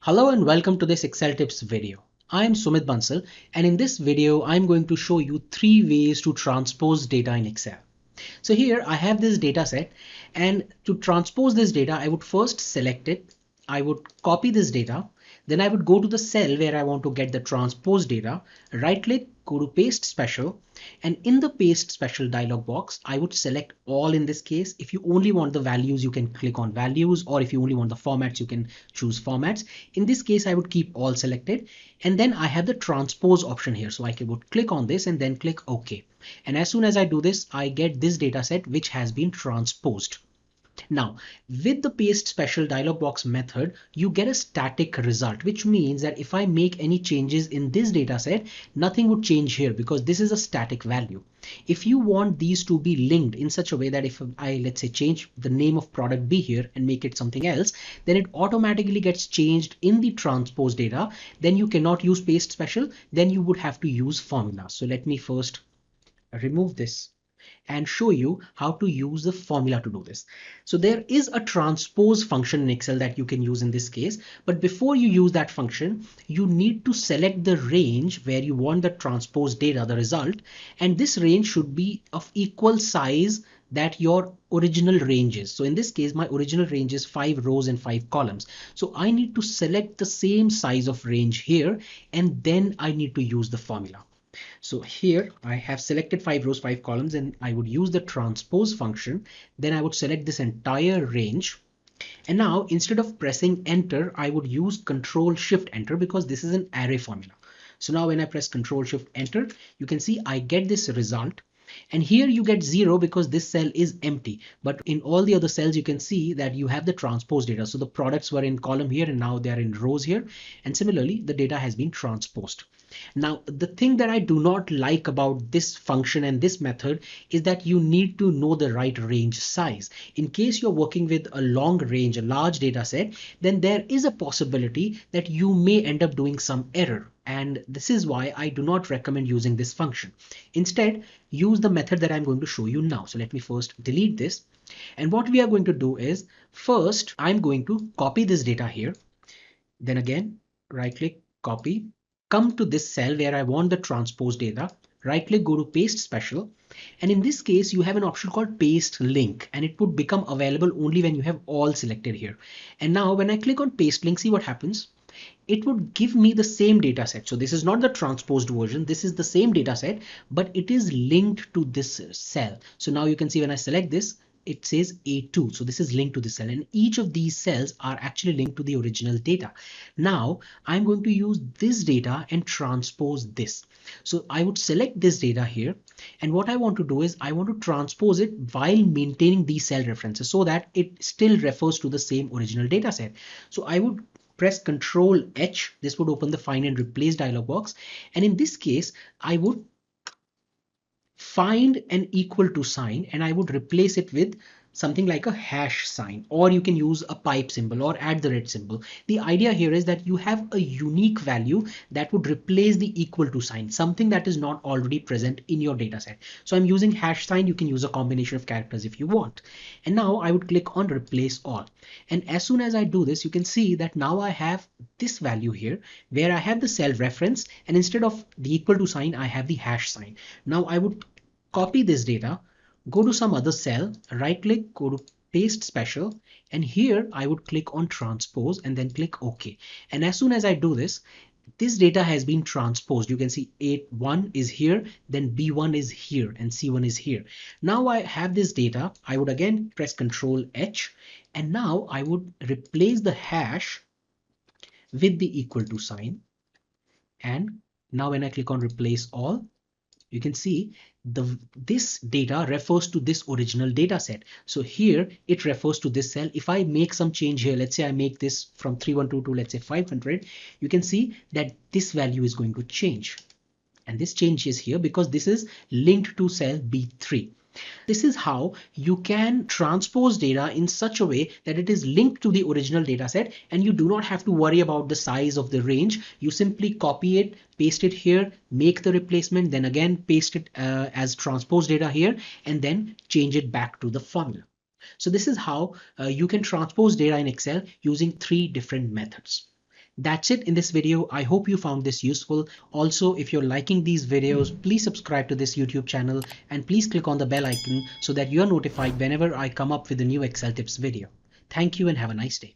Hello and welcome to this Excel tips video. I am Sumit Bansal, and in this video I'm going to show you 3 ways to transpose data in Excel. So here I have this data set, and to transpose this data I would first select it, I would copy this data, then I would go to the cell where I want to get the transposed data, right click, go to paste special, and in the paste special dialog box I would select all. In this case, if you only want the values you can click on values, or if you only want the formats you can choose formats. In this case I would keep all selected, and then I have the transpose option here, so I would click on this and then click OK. And as soon as I do this, I get this data set which has been transposed. Now, with the paste special dialog box method, you get a static result, which means that if I make any changes in this data set, nothing would change here because this is a static value. If you want these to be linked in such a way that if I, let's say, change the name of product B here and make it something else, then it automatically gets changed in the transpose data. Then you cannot use paste special, then you would have to use formula. So let me first remove this and show you how to use the formula to do this. So there is a transpose function in Excel that you can use in this case, but before you use that function, you need to select the range where you want the transposed data, the result, and this range should be of equal size that your original range is. So in this case, my original range is 5 rows and 5 columns. So I need to select the same size of range here, and then I need to use the formula. So here I have selected 5 rows, 5 columns, and I would use the transpose function. Then I would select this entire range. And now instead of pressing enter, I would use Control Shift Enter because this is an array formula. So now when I press Control Shift Enter, you can see I get this result. And here you get 0 because this cell is empty. But in all the other cells, you can see that you have the transpose data. So the products were in column here and now they are in rows here. And similarly, the data has been transposed. Now, the thing that I do not like about this function and this method is that you need to know the right range size. In case you're working with a long range, a large data set, then there is a possibility that you may end up doing some error. And this is why I do not recommend using this function. Instead, use the method that I'm going to show you now. So let me first delete this. And what we are going to do is, first, I'm going to copy this data here. Then again, right click, copy. Come to this cell where I want the transposed data, right click, go to paste special. And in this case, you have an option called paste link, and it would become available only when you have all selected here. And now when I click on paste link, see what happens. It would give me the same data set. So this is not the transposed version. This is the same data set, but it is linked to this cell. So now you can see when I select this, it says A2. So this is linked to the cell, and each of these cells are actually linked to the original data. Now I'm going to use this data and transpose this. So I would select this data here, and what I want to do is I want to transpose it while maintaining these cell references so that it still refers to the same original data set. So I would press Control H. This would open the Find and Replace dialog box. And in this case, I would find an equal to sign and I would replace it with something like a hash sign, or you can use a pipe symbol or @ symbol. The idea here is that you have a unique value that would replace the equal to sign, something that is not already present in your data set. So I'm using hash sign. You can use a combination of characters if you want. And now I would click on replace all. And as soon as I do this, you can see that now I have this value here where I have the cell reference, and instead of the equal to sign, I have the hash sign. Now I would copy this data, go to some other cell, right click, go to paste special, and here I would click on transpose and then click OK. And as soon as I do this, this data has been transposed. You can see A1 is here, then B1 is here, and C1 is here. Now I have this data. I would again press Control H, and now I would replace the hash with the equal to sign. And now when I click on replace all, you can see this data refers to this original data set. So here it refers to this cell. If I make some change here, let's say I make this from 312 to let's say 500, you can see that this value is going to change. And this change is here because this is linked to cell B3. This is how you can transpose data in such a way that it is linked to the original data set, and you do not have to worry about the size of the range. You simply copy it, paste it here, make the replacement, then again paste it as transposed data here, and then change it back to the formula. So this is how you can transpose data in Excel using 3 different methods. That's it in this video. I hope you found this useful. Also, if you're liking these videos, please subscribe to this YouTube channel and please click on the bell icon so that you're notified whenever I come up with a new Excel tips video. Thank you and have a nice day.